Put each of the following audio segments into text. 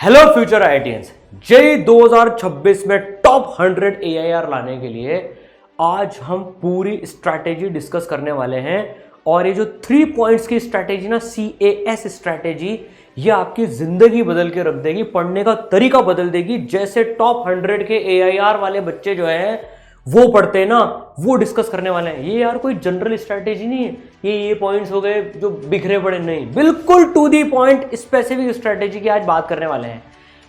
Hello future IITians, JEE 2026 में top 100 AIR लाने के लिए आज हम पूरी स्ट्रैटेजी डिस्कस करने वाले हैं। और ये जो 3 पॉइंट्स की स्ट्रैटेजी ना, CAS स्ट्रैटेजी, ये आपकी जिंदगी बदल के रख देगी, पढ़ने का तरीका बदल देगी। जैसे टॉप 100 के एआईआर वाले बच्चे जो हैं वो पढ़ते हैं ना, वो डिस्कस करने वाले हैं। ये यार कोई जनरल स्ट्रैटेजी नहीं है, ये पॉइंट्स हो गए जो बिखरे पड़े, नहीं, बिल्कुल to the point specific strategy की आज बात करने वाले हैं।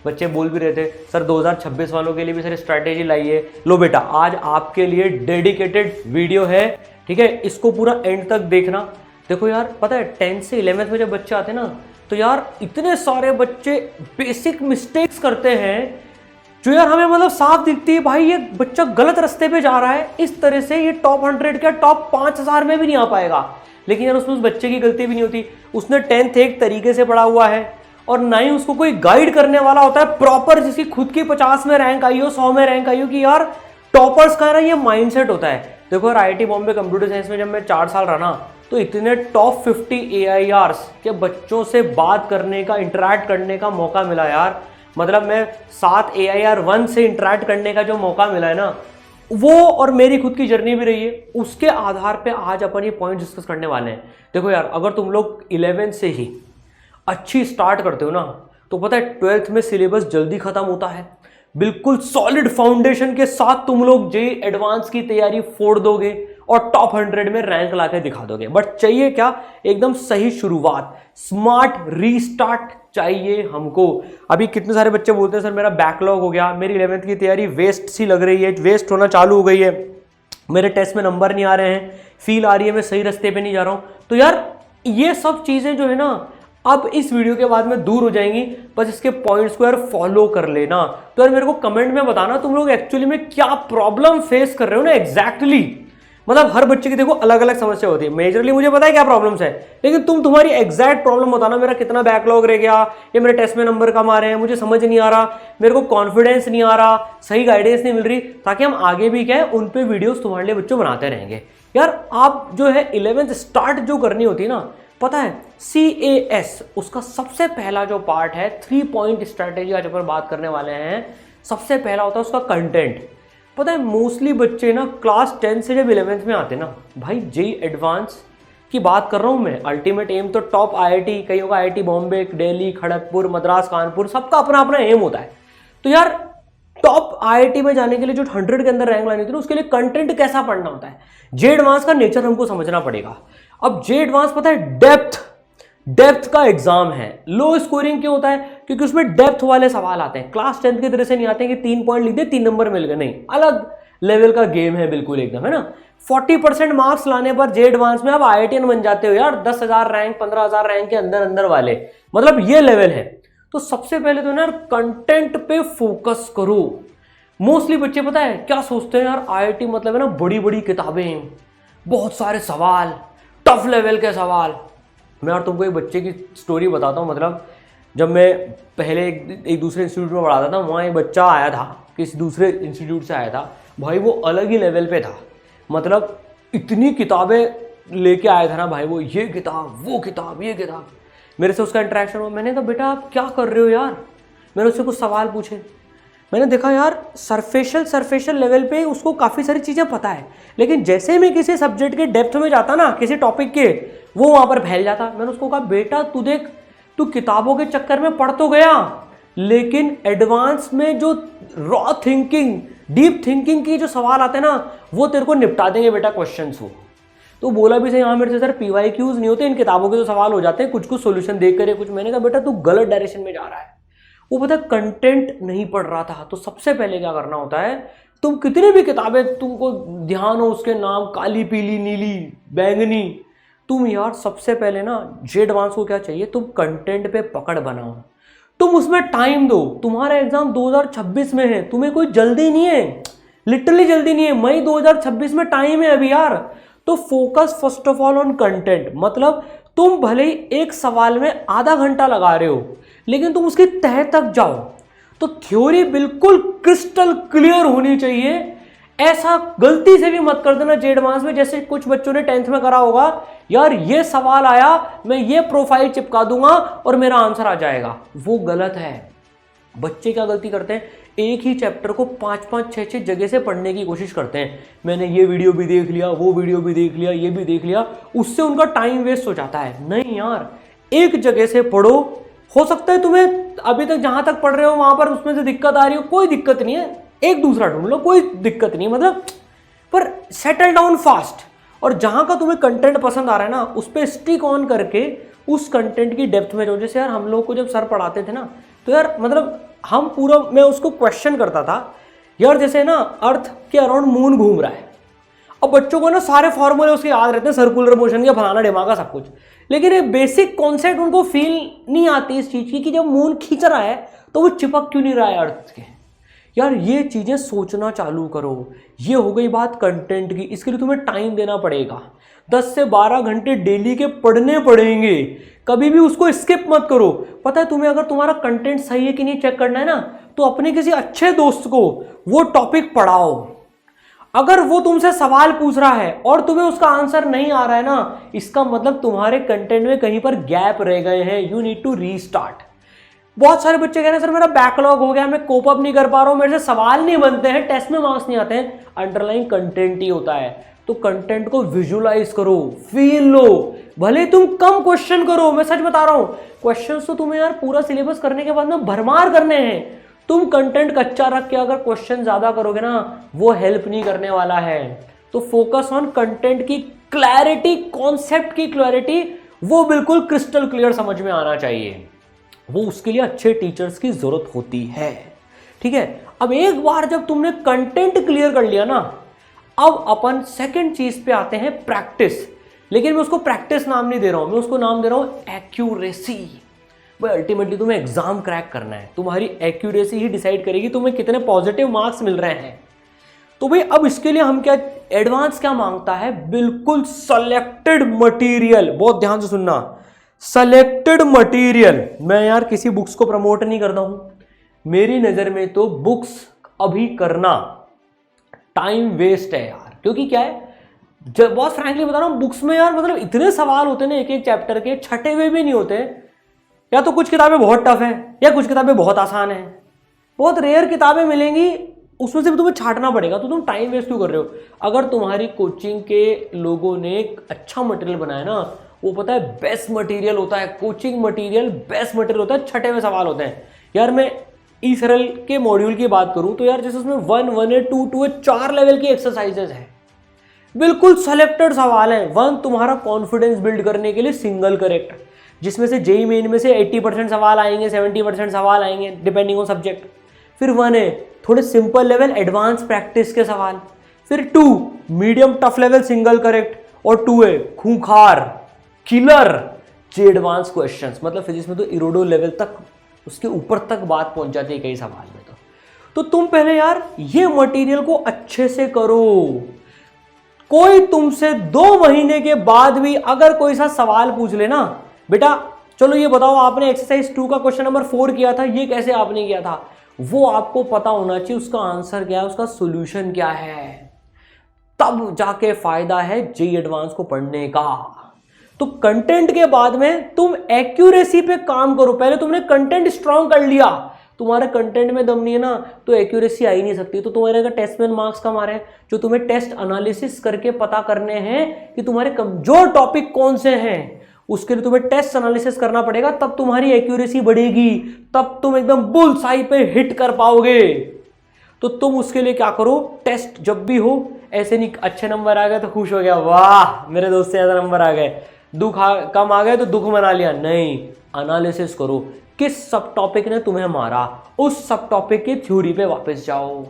बच्चे बोल भी रहे थे सर 2026 वालों के लिए भी सर स्ट्रैटेजी लाइए। लो बेटा, आज आपके लिए डेडिकेटेड वीडियो है, ठीक है, इसको पूरा एंड तक देखना। देखो यार, पता है 10th से 11th में जब बच्चे आते हैं ना, तो यार इतने सारे बच्चे बेसिक मिस्टेक्स करते हैं जो यार हमें मतलब साफ दिखती है, भाई ये बच्चा गलत रास्ते पे जा रहा है। इस तरह से ये टॉप 100 का टॉप 5000 में भी नहीं आ पाएगा। लेकिन यार उसमें उस बच्चे की गलती भी नहीं होती, उसने 10th एक तरीके से पढ़ा हुआ है और ना ही उसको कोई गाइड करने वाला होता है प्रॉपर, जिसकी खुद की 50 में रैंक आई हो, 100 में रैंक आई हो कि यार टॉपर्स का ना ये माइंडसेट होता है। देखो यार, IIT बॉम्बे कंप्यूटर साइंस में जब मैं 4 साल रहा ना, तो इतने टॉप 50 AIRs के बच्चों से बात करने का, इंटरेक्ट करने का मौका मिला यार। मतलब मैं 7 AIR1 से इंटरेक्ट करने का जो मौका मिला है ना, वो और मेरी खुद की जर्नी भी रही है, उसके आधार पे आज अपन ये पॉइंट डिस्कस करने वाले हैं। देखो यार, अगर तुम लोग 11 से ही अच्छी स्टार्ट करते हो ना, तो पता है 12th में सिलेबस जल्दी खत्म होता है। बिल्कुल सॉलिड फाउंडेशन के साथ तुम लोग जेईई एडवांस की तैयारी फोड़ दोगे और टॉप 100 में रैंक लाके दिखा दोगे। बट चाहिए क्या? एकदम सही शुरुआत, स्मार्ट रीस्टार्ट चाहिए हमको। अभी कितने सारे बच्चे बोलते हैं सर मेरा बैकलॉग हो गया, मेरी 11th की तैयारी वेस्ट सी लग रही है, वेस्ट होना चालू हो गई है, मेरे टेस्ट में नंबर नहीं आ रहे हैं, फील आ रही है मैं सही रास्ते पे नहीं जा रहा हूं। तो यार ये सब चीजें जो है ना, अब इस वीडियो के बाद में दूर हो जाएंगी। बस इसके पॉइंट्स को यार फॉलो कर लेना। तो यार मेरे को कमेंट में बताना तुम लोग एक्चुअली में क्या प्रॉब्लम फेस कर रहे हो ना एग्जैक्टली। मतलब हर बच्चे की देखो अलग अलग समस्या होती है, मेजरली मुझे पता है क्या प्रॉब्लम्स है, लेकिन तुम्हारी एग्जैक्ट प्रॉब्लम बताना। मेरा कितना बैकलॉग रह गया, ये मेरे टेस्ट में नंबर कम आ रहे हैं, मुझे समझ नहीं आ रहा, मेरे को कॉन्फिडेंस नहीं आ रहा, सही गाइडेंस नहीं मिल रही, ताकि हम आगे भी क्या है उन पे वीडियोस तुम्हारे लिए बच्चों बनाते रहेंगे। यार आप जो है 11th स्टार्ट जो करनी होती है ना, पता है CAS उसका सबसे पहला जो पार्ट है, 3 पॉइंट स्ट्रैटेजी आज अपन बात करने वाले हैं। सबसे पहला होता है उसका कंटेंट। पता है मोस्टली बच्चे ना क्लास 10 से जब 11th में आते ना, भाई जेईई एडवांस की बात कर रहा हूं मैं, अल्टीमेट एम तो टॉप IIT, कईयों का IIT बॉम्बे, दिल्ली, खड़गपुर, मद्रास, कानपुर, सबका अपना अपना एम होता है। तो यार टॉप IIT में जाने के लिए जो 100 के अंदर रैंक लानी होती है, उसके लिए कंटेंट कैसा पढ़ना होता है, जेईई एडवांस का नेचर हमको समझना पड़ेगा। अब जेईई एडवांस पता है डेप्थ का एग्जाम है। लो स्कोरिंग क्यों होता है? क्योंकि उसमें डेप्थ वाले सवाल आते हैं। क्लास 10 की तरह से नहीं आते हैं कि 3 पॉइंट लिख दे 3 नंबर मिल गए, नहीं, अलग लेवल का गेम है बिल्कुल एकदम, है ना। 40% मार्क्स लाने पर जेईई एडवांस में आप IITian बन जाते हो यार, 10,000 रैंक, 15,000 रैंक के अंदर अंदर वाले, मतलब ये लेवल है। तो सबसे पहले तो ना कंटेंट पे फोकस करो। मोस्टली बच्चे पता है क्या सोचते हैं, यार IIT मतलब है ना बड़ी बड़ी किताबें, बहुत सारे सवाल, टफ लेवल के सवाल। मैं और तुमको एक बच्चे की स्टोरी बताता हूँ। मतलब जब मैं पहले एक दूसरे इंस्टीट्यूट में पढ़ाता था, वहाँ एक बच्चा आया था, किसी दूसरे इंस्टीट्यूट से आया था, भाई वो अलग ही लेवल पे था। मतलब इतनी किताबें लेके आया था ना भाई, वो ये किताब, वो किताब, ये किताब। मेरे से उसका इंटरेक्शन हुआ, मैंने कहा बेटा आप क्या कर रहे हो यार। मैंने उससे कुछ सवाल पूछे, मैंने देखा यार सरफेशियल लेवल पे उसको काफ़ी सारी चीज़ें पता है, लेकिन जैसे मैं किसी सब्जेक्ट के डेप्थ में जाता ना, किसी टॉपिक के, वो वहाँ पर फैल जाता। मैंने उसको कहा बेटा तू देख, तू किताबों के चक्कर में पढ़ तो गया, लेकिन एडवांस में जो रॉ थिंकिंग, डीप थिंकिंग की जो सवाल आते हैं ना, वो तेरे को निपटा देंगे बेटा क्वेश्चंस वो। तो बोला भी सही, हाँ मेरे से सर PYQs नहीं होते, इन किताबों के जो सवाल हो जाते हैं, कुछ कुछ सोल्यूशन देख कर कुछ। मैंने कहा बेटा तू गलत डायरेक्शन में जा रहा है। वो पता कंटेंट नहीं पढ़ रहा था। तो सबसे पहले क्या करना होता है, तुम कितनी भी किताबें तुमको ध्यान हो उसके नाम, काली, पीली, नीली, बैंगनी, तुम यार सबसे पहले ना जेईई एडवांस को क्या चाहिए, तुम कंटेंट पे पकड़ बनाओ, तुम उसमें टाइम दो। तुम्हारा एग्जाम 2026 में है, तुम्हें कोई जल्दी नहीं है, लिटरली जल्दी नहीं है, मई 2026 में टाइम है अभी यार। तो focus first of all on content. मतलब तुम भले ही एक सवाल में आधा घंटा लगा रहे हो, लेकिन तुम उसकी तह तक जाओ। तो थ्योरी बिल्कुल क्रिस्टल क्लियर होनी चाहिए। ऐसा गलती से भी मत कर देना जेईई एडवांस में, जैसे कुछ बच्चों ने 10th में करा होगा, यार ये सवाल आया, मैं ये प्रोफाइल चिपका दूंगा और मेरा आंसर आ जाएगा। वो गलत है। बच्चे क्या गलती करते हैं, एक ही चैप्टर को 5-5, 6-6 जगह से पढ़ने की कोशिश करते हैं। मैंने ये वीडियो भी देख लिया, वो वीडियो भी देख लिया, ये भी देख लिया, उससे उनका टाइम वेस्ट हो जाता है। नहीं यार, एक जगह से पढ़ो। हो सकता है तुम्हें अभी तक जहां तक पढ़ रहे हो वहां पर उसमें से दिक्कत आ रही हो, कोई दिक्कत नहीं है, एक दूसरा ढूंढ लो, कोई दिक्कत नहीं, मतलब पर सेटल डाउन फास्ट। और जहां का तुम्हें कंटेंट पसंद आ रहा है ना, उस पर स्टिक ऑन करके उस कंटेंट की डेप्थ में जाओ। जैसे यार हम लोग को जब सर पढ़ाते थे ना, तो यार मतलब हम पूरा, मैं उसको क्वेश्चन करता था यार, जैसे ना अर्थ के अराउंड मून घूम रहा है। अब बच्चों को ना सारे फॉर्मूले उसके याद रहते हैं, सर्कुलर मोशन के, फलाना ढिमाका सब कुछ, लेकिन ये बेसिक कॉन्सेप्ट उनको फील नहीं आती इस चीज की कि जब मून खींच रहा है तो वो चिपक क्यों नहीं रहा है अर्थ के। यार ये चीजें सोचना चालू करो। ये हो गई बात कंटेंट की। इसके लिए तुम्हें टाइम देना पड़ेगा, 10 से 12 घंटे डेली के पढ़ने पड़ेंगे। कभी भी उसको स्किप मत करो। पता है तुम्हें, अगर तुम्हारा कंटेंट सही है कि नहीं चेक करना है ना, तो अपने किसी अच्छे दोस्त को वो टॉपिक पढ़ाओ। अगर वो तुमसे सवाल पूछ रहा है और तुम्हें उसका आंसर नहीं आ रहा है ना, इसका मतलब तुम्हारे कंटेंट में कहीं पर गैप रह गए हैं। You need to restart. बहुत सारे बच्चे कह रहे हैं सर मेरा बैकलॉग हो गया, मैं कोप अप नहीं कर पा रहा हूं, मेरे से सवाल नहीं बनते हैं, टेस्ट में मार्क्स नहीं आते हैं। अंडरलाइन कंटेंट ही होता है। तो कंटेंट को विजुलाइज करो, फील लो। भले तुम कम क्वेश्चन करो, मैं सच बता रहा हूं, क्वेश्चंस तो तुम्हें यार पूरा सिलेबस करने के बाद में भरमार करने हैं। तुम कंटेंट कच्चा रख के अगर क्वेश्चन ज्यादा करोगे ना, वो हेल्प नहीं करने वाला है। तो फोकस ऑन कंटेंट की क्लैरिटी, कॉन्सेप्ट की क्लैरिटी, वो बिल्कुल क्रिस्टल क्लियर समझ में आना चाहिए। वो उसके लिए अच्छे टीचर्स की जरूरत होती है। ठीक है, अब एक बार जब तुमने कंटेंट क्लियर कर लिया ना, अब अपन सेकंड चीज पे आते हैं, प्रैक्टिस। लेकिन मैं उसको प्रैक्टिस नाम नहीं दे रहा हूं, मैं उसको नाम दे रहा हूं एक्यूरेसी। भाई अल्टीमेटली तुम्हें एग्जाम क्रैक करना है, तुम्हारी एक्यूरेसी ही डिसाइड करेगी तुम्हें कितने पॉजिटिव मार्क्स मिल रहे हैं। तो भाई अब इसके लिए हम क्या, एडवांस क्या मांगता है, बिल्कुल सेलेक्टेड मटेरियल। बहुत ध्यान से सुनना, सेलेक्टेड मटेरियल। मैं यार किसी बुक्स को प्रमोट नहीं करता हूं, मेरी नजर में तो बुक्स अभी करना टाइम वेस्ट है यार। क्योंकि क्या है, जब बहुत फ्रैंकली बता रहा हूं, बुक्स में यार मतलब इतने सवाल होते हैं ना, एक एक चैप्टर के, छठे हुए भी नहीं होते। या तो कुछ किताबें बहुत टफ है या कुछ किताबें बहुत आसान है। बहुत रेयर किताबें मिलेंगी, उसमें से भी तुम्हें छांटना पड़ेगा। तो तुम टाइम वेस्ट क्यों कर रहे हो? अगर तुम्हारी कोचिंग के लोगों ने एक अच्छा मटेरियल बनाया ना, वो पता है बेस्ट मटेरियल होता है, कोचिंग मटेरियल बेस्ट मटेरियल होता है, छठे में सवाल होते हैं। यार मैं ई सरल के मॉड्यूल की बात करूं तो यार जैसे उसमें 1, 1A, 2, 2A 4 लेवल की एक्सरसाइजेज है, बिल्कुल सेलेक्टेड सवाल है। 1 तुम्हारा कॉन्फिडेंस बिल्ड करने के लिए सिंगल करेक्ट, जिसमें से जेईई मेन में से 80% सवाल आएंगे, 70% सवाल आएंगे डिपेंडिंग ऑन सब्जेक्ट। फिर 1 है थोड़े सिंपल लेवल एडवांस प्रैक्टिस के सवाल। फिर 2 medium tough level single correct, और 2 है खूंखार किलर जे एडवांस क्वेश्चंस। मतलब फिजिक्स में तो इरोडो लेवल तक, उसके ऊपर तक बात पहुंच जाती है कई सवाल में। तो तुम पहले यार ये मटेरियल को अच्छे से करो। कोई तुमसे 2 महीने के बाद भी अगर कोई सा सवाल पूछ लेना, बेटा चलो ये बताओ आपने एक्सरसाइज 2 का क्वेश्चन नंबर 4 किया था, ये कैसे आपने किया था, वो आपको पता होना चाहिए उसका आंसर क्या है, उसका सॉल्यूशन क्या है। तब जाके फायदा है जेईई एडवांस को पढ़ने का। तो कंटेंट के बाद में तुम एक्यूरेसी पे काम करो। पहले तुमने कंटेंट स्ट्रांग कर लिया, तुम्हारे कंटेंट में दम नहीं है ना, तो एक्यूरेसी आ ही नहीं सकती। तो तुम्हारे अगर टेस्ट में मार्क्स कम आ रहे हैं, जो तुम्हें टेस्ट एनालिसिस करके पता करने हैं कि तुम्हारे कमजोर टॉपिक कौन से हैं, उसके लिए तुम्हें टेस्ट एनालिसिस करना पड़ेगा। तब तुम्हारी एक्यूरेसी बढ़ेगी, तब तुम एकदम बुल्सआई पे हिट कर पाओगे। तो तुम उसके लिए क्या करो, टेस्ट जब भी हो, ऐसे नहीं अच्छे नंबर आ गए तो खुश हो गया, वाह मेरे दोस्त से ज्यादा नंबर आ गए, कम आ गए तो दुख मना लिया। नहीं, एनालिसिस करो किस सब टॉपिक ने तुम्हें मारा, उस सब टॉपिक की थ्योरी पे वापस जाओ।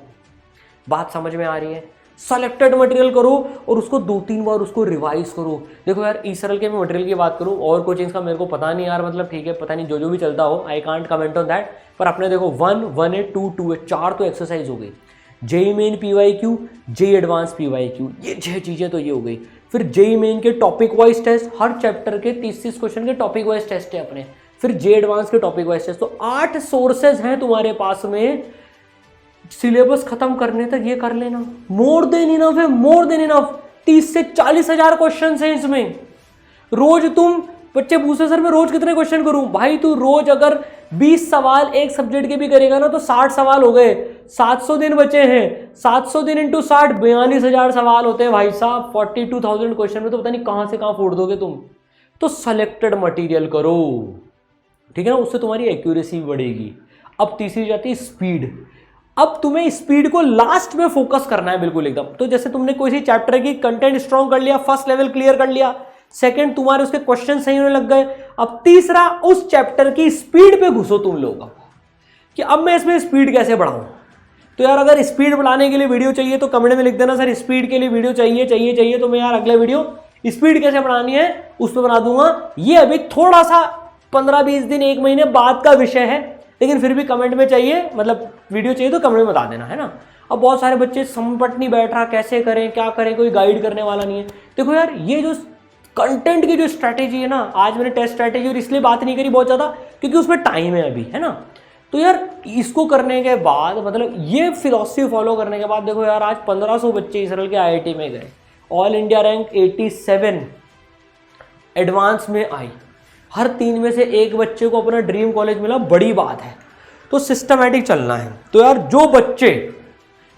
बात समझ में आ रही है? सेलेक्टेड मटेरियल करो और उसको 2-3 बार उसको रिवाइज करो। देखो यार ई सरल के मैं मटेरियल की बात करूं, और कोचिंग्स का मेरे को पता नहीं यार, मतलब ठीक है पता नहीं, जो भी चलता हो, I can't comment on that. पर अपने देखो 1, 1A, 2, 2A 4 तो एक्सरसाइज हो गई। JEE main PYQ, JEE advance PYQ, ये 6 चीजें तो ये हो गई। फिर जेईई मेन के टॉपिक वाइज टेस्ट, हर चैप्टर के 30-30 क्वेश्चन के टॉपिक वाइज टेस्ट है अपने। फिर जेईई एडवांस के टॉपिक वाइज टेस्ट। तो 8 सोर्सेज हैं तुम्हारे पास में, सिलेबस खत्म करने तक ये कर लेना। मोर देन इनफ है, मोर देन इनफ। 30 से 40 हजार क्वेश्चन हैं इसमें। रोज तुम, बच्चे पूछते सर मैं रोज कितने क्वेश्चन करूं? भाई तू रोज अगर 20 सवाल एक सब्जेक्ट के भी करेगा ना तो 60 सवाल हो गए, 700 दिन बचे हैं, 700 दिन इंटू 60 42,000 सवाल होते हैं भाई साहब। 42,000 क्वेश्चन में तो पता नहीं कहां से कहां फोड़ दोगे तुम। तो सेलेक्टेड मटेरियल करो, ठीक है ना, उससे तुम्हारी एक्यूरेसी भी बढ़ेगी। अब तीसरी जाती है स्पीड। अब तुम्हें स्पीड को लास्ट में फोकस करना है बिल्कुल एकदम। तो जैसे तुमने कोई सी चैप्टर की कंटेंट स्ट्रॉन्ग कर लिया, फर्स्ट लेवल क्लियर कर लिया, सेकंड तुम्हारे उसके क्वेश्चन सही होने लग गए, अब तीसरा उस चैप्टर की स्पीड पे घुसो तुम लोग कि अब मैं इसमें स्पीड कैसे बढ़ाऊं। तो यार अगर स्पीड बढ़ाने के लिए वीडियो चाहिए तो कमेंट में लिख देना सर स्पीड के लिए वीडियो चाहिए। तो मैं यार अगला वीडियो स्पीड कैसे बढ़ानी है उस पर बना दूंगा। ये अभी थोड़ा सा 15-20 दिन 1 महीने बाद का विषय है, लेकिन फिर भी कमेंट में चाहिए, मतलब वीडियो चाहिए तो कमेंट में बता देना, है ना। अब बहुत सारे बच्चे समझ नहीं बैठ रहा, कैसे करें क्या करें, कोई गाइड करने वाला नहीं है। देखो यार ये जो कंटेंट की जो स्ट्रैटेजी है ना, आज मैंने टेस्ट स्ट्रैटेजी और इसलिए बात नहीं करी बहुत ज़्यादा क्योंकि उसमें टाइम है अभी, है ना। तो यार इसको करने के बाद, मतलब ये फिलॉसफी फॉलो करने के बाद, देखो यार आज 1500 बच्चे इसराइल के IIT में गए, ऑल इंडिया रैंक 87 एडवांस में आई, हर 3 में से 1 बच्चे को अपना ड्रीम कॉलेज मिला, बड़ी बात है। तो सिस्टमैटिक चलना है। तो यार जो बच्चे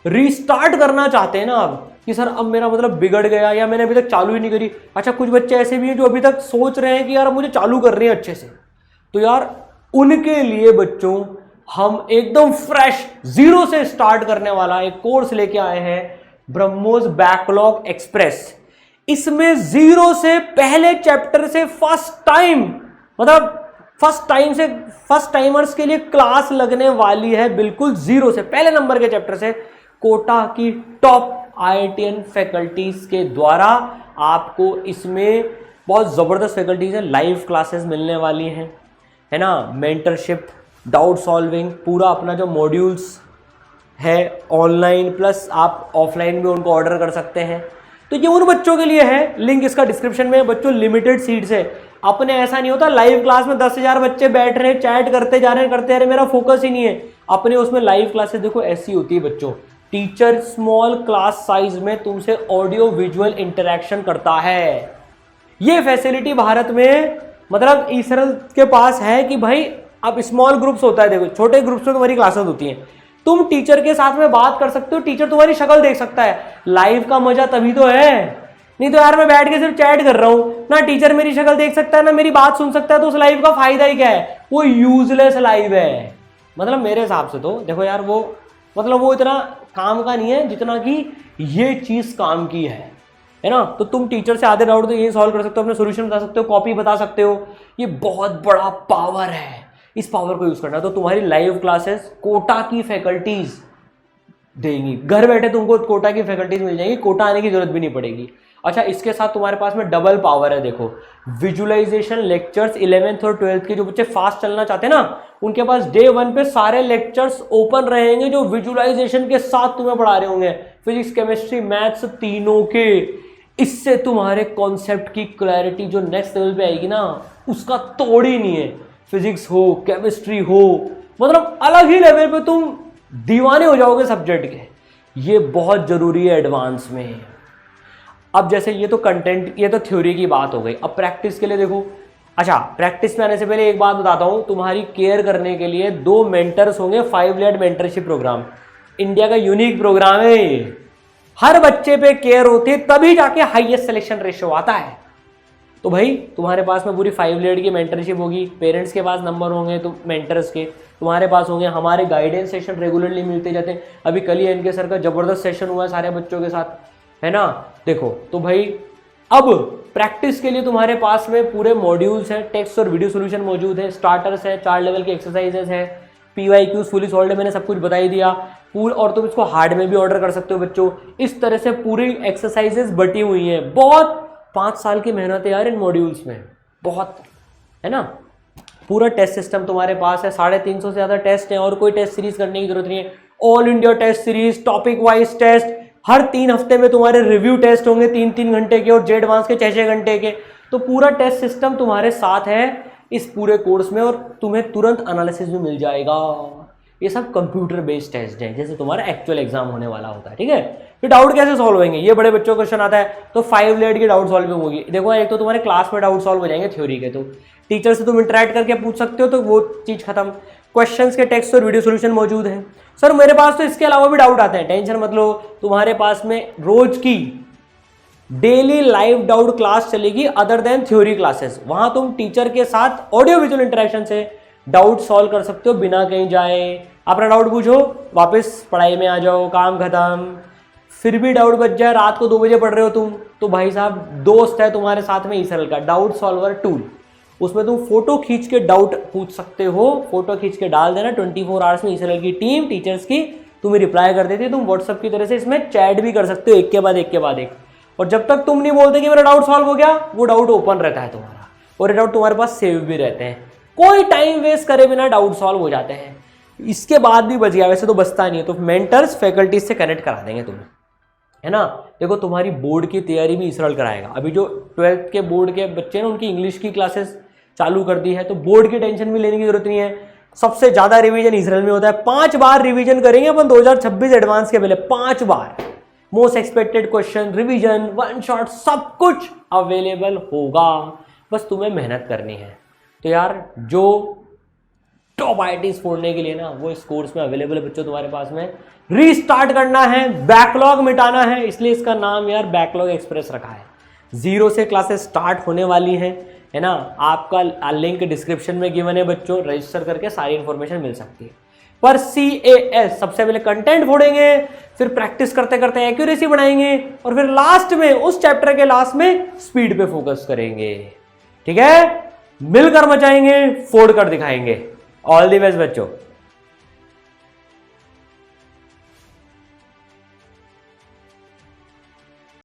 रीस्टार्ट करना चाहते हैं ना अब कि सर अब मेरा मतलब बिगड़ गया या मैंने अभी तक चालू ही नहीं करी, अच्छा कुछ बच्चे ऐसे भी हैं जो अभी तक सोच रहे हैं कि यार मुझे चालू कर रहे हैं अच्छे से, तो यार उनके लिए बच्चों हम एकदम फ्रेश जीरो से स्टार्ट करने वाला एक कोर्स लेके आए हैं, ब्रह्मोस बैकलॉग एक्सप्रेस। इसमें जीरो से पहले चैप्टर से फर्स्ट टाइम, मतलब फर्स्ट टाइमर्स के लिए क्लास लगने वाली है, बिल्कुल जीरो से पहले नंबर के चैप्टर से कोटा की टॉप IITian फैकल्टीज के द्वारा आपको इसमें बहुत ज़बरदस्त फैकल्टीज है, लाइव क्लासेस मिलने वाली हैं, है ना, मेंटरशिप, डाउट सॉल्विंग, पूरा अपना जो मॉड्यूल्स है ऑनलाइन प्लस आप ऑफलाइन भी उनको ऑर्डर कर सकते हैं। तो ये उन बच्चों के लिए है, लिंक इसका डिस्क्रिप्शन में। बच्चों लिमिटेड सीट्स है, अपने ऐसा नहीं होता लाइव क्लास में 10,000 बच्चे बैठ रहे हैं, चैट करते जा रहे हैं, करते जा रहे हैं, मेरा फोकस ही नहीं है। अपने उसमें लाइव क्लासेस देखो ऐसी होती है बच्चों, टीचर स्मॉल क्लास साइज में तुमसे ऑडियो विजुअल इंटरेक्शन करता है। ये फैसिलिटी भारत में मतलब इसराइल के पास है कि भाई अब स्मॉल ग्रुप्स होता है, देखो छोटे ग्रुप्स में तुम्हारी क्लासेस होती हैं, तुम टीचर के साथ में बात कर सकते हो, टीचर तुम्हारी शक्ल देख सकता है। लाइव का मजा तभी तो है, नहीं तो यार मैं बैठ के सिर्फ चैट कर रहा हूं ना, टीचर मेरी शक्ल देख सकता है ना मेरी बात सुन सकता है, तो उस लाइव का फायदा ही क्या है, वो यूजलेस लाइव है। मतलब मेरे हिसाब से तो देखो यार वो मतलब वो इतना काम का नहीं है जितना कि ये चीज काम की है ना। तो तुम टीचर से आधे डाउट तो ये सॉल्व कर सकते हो, अपने सोल्यूशन बता सकते हो, कॉपी बता सकते हो, ये बहुत बड़ा पावर है, इस पावर को यूज करना। तो तुम्हारी लाइव क्लासेस कोटा की फैकल्टीज देंगी, घर बैठे तुमको कोटा की फैकल्टीज मिल जाएगी, कोटा आने की जरूरत भी नहीं पड़ेगी। अच्छा इसके साथ तुम्हारे पास में डबल पावर है, देखो विजुअलाइजेशन लेक्चर्स 11th और 12th के जो बच्चे फास्ट चलना चाहते हैं ना, उनके पास डे 1 पे सारे लेक्चर्स ओपन रहेंगे जो विजुअलाइजेशन के साथ तुम्हें पढ़ा रहे होंगे, फिजिक्स केमिस्ट्री मैथ्स तीनों के। इससे तुम्हारे कॉन्सेप्ट की क्लैरिटी जो नेक्स्ट लेवल पे आएगी ना, उसका तोड़ ही नहीं है। फिजिक्स हो केमिस्ट्री हो, मतलब अलग ही लेवल पे तुम दीवाने हो जाओगे सब्जेक्ट के। ये बहुत जरूरी है एडवांस में। अब जैसे ये तो कंटेंट, ये तो थ्योरी की बात हो गई। अब प्रैक्टिस के लिए देखो, अच्छा प्रैक्टिस में आने से पहले एक बात बताता हूं, तुम्हारी केयर करने के लिए 2 मेंटर्स होंगे, 5 लेड मेंटरशिप प्रोग्राम, इंडिया का यूनिक प्रोग्राम है ये। हर बच्चे पे केयर होती है तभी जाके हाईएस्ट सिलेक्शन रेशियो आता है। तो भाई तुम्हारे पास में पूरी 5 लेड की मेंटरशिप होगी, पेरेंट्स के पास नंबर होंगे तो मेंटर्स के तुम्हारे पास होंगे, हमारे गाइडेंस सेशन रेगुलरली मिलते जाते हैं। अभी कल ही एनके सर का जबरदस्त सेशन हुआ है सारे बच्चों के साथ, है ना। देखो तो भाई अब प्रैक्टिस के लिए तुम्हारे पास में पूरे मॉड्यूल्स हैं, टेक्स्ट और वीडियो सॉल्यूशन मौजूद है, स्टार्टर्स है, 4 लेवल के एक्सरसाइजेस है, PYQs फुली सॉल्व्ड है, मैंने सब कुछ बता ही दिया पूरा। और तुम इसको हार्ड में भी ऑर्डर कर सकते हो बच्चों। इस तरह से पूरी एक्सरसाइजेस बटी हुई हैं, बहुत 5 साल की मेहनत है यार इन मॉड्यूल्स में, बहुत, है ना। पूरा टेस्ट सिस्टम तुम्हारे पास है, 350 से ज़्यादा टेस्ट है, और कोई टेस्ट सीरीज करने की जरूरत नहीं है। All India test series, topic wise test, हर 3 हफ्ते में तुम्हारे रिव्यू टेस्ट होंगे 3-3 घंटे के, और जेड एडवांस के 6-6 घंटे के। तो पूरा टेस्ट सिस्टम तुम्हारे साथ है इस पूरे कोर्स में, और तुम्हें तुरंत एनालिसिस भी मिल जाएगा। ये सब कंप्यूटर बेस्ड टेस्ट है, जैसे तुम्हारा एक्चुअल एग्जाम होने वाला होता है, ठीक है। फिर डाउट कैसे सॉल्व होंगे, ये बड़े बच्चों को क्वेश्चन आता है, तो 5 लेड की डाउट सॉल्विंग होगी। देखो एक तो तुम्हारे क्लास में डाउट सॉल्व हो जाएंगे थ्योरी के, तो टीचर से तुम इंटरेक्ट करके पूछ सकते हो, तो वो चीज खत्म। क्वेश्चंस के टेक्स्ट और वीडियो सॉल्यूशन मौजूद है। सर मेरे पास तो इसके अलावा भी डाउट आते हैं, टेंशन मत लो, तुम्हारे पास में रोज की डेली लाइव डाउट क्लास चलेगी अदर देन थ्योरी क्लासेस। वहां तुम टीचर के साथ ऑडियो विजुअल इंटरेक्शन से डाउट सॉल्व कर सकते हो बिना कहीं जाए। अपना डाउट पूछो, वापस पढ़ाई में आ जाओ, काम खत्म। फिर भी डाउट बच जाए, रात को 2 बजे पढ़ रहे हो तुम, तो भाई साहब दोस्त है तुम्हारे साथ में ईसरल का डाउट सॉल्वर टूल, उसमें तुम फोटो खींच के डाउट पूछ सकते हो। फोटो खींच के डाल देना, 24 आवर्स में ईसरल की टीम टीचर्स की तुम्हें रिप्लाई कर देती है। तुम व्हाट्सअप की तरह से इसमें चैट भी कर सकते हो, एक के बाद एक के बाद एक। और जब तक तुम नहीं बोलते कि मेरा डाउट सॉल्व हो गया, वो डाउट ओपन रहता है तुम्हारा, और ये डाउट तुम्हारे पास सेव भी रहते हैं। कोई टाइम वेस्ट करे बिना डाउट सॉल्व हो जाते हैं। इसके बाद भी बच गया, वैसे तो बचता नहीं है, तो मेंटर्स फैकल्टीज से कनेक्ट करा देंगे तुम्हें, है ना। देखो तुम्हारी बोर्ड की तैयारी भी इसरल कराएगा। अभी जो 12th के बोर्ड के बच्चे हैं उनकी इंग्लिश की क्लासेस चालू कर दी है, तो बोर्ड की टेंशन भी लेने की जरूरत नहीं है। सबसे ज्यादा रिवीजन इसरल में होता है, 5 बार रिवीजन करेंगे अपन 2026 एडवांस के पहले, 5 बार। Most expected question, revision, one shot, सब कुछ अवेलेबल होगा, बस तुम्हें मेहनत करनी है। तो यार जो टॉप आईआईटीज फोड़ने के लिए ना, वो इस कोर्स में अवेलेबल है बच्चों तुम्हारे पास में। रीस्टार्ट करना है, बैकलॉग मिटाना है, इसलिए इसका नाम यार बैकलॉग एक्सप्रेस रखा है। 0 से क्लासेस स्टार्ट होने वाली हैं, है ना। आपका लिंक डिस्क्रिप्शन में गिवन है बच्चों, रजिस्टर करके सारी इंफॉर्मेशन मिल सकती है। पर CAS सबसे पहले कंटेंट फोड़ेंगे, फिर प्रैक्टिस करते करते एक्यूरेसी बढ़ाएंगे, और फिर लास्ट में उस चैप्टर के लास्ट में स्पीड पे फोकस करेंगे। ठीक है, मिलकर मचाएंगे, फोड़ कर दिखाएंगे। ऑल द बेस्ट बच्चों।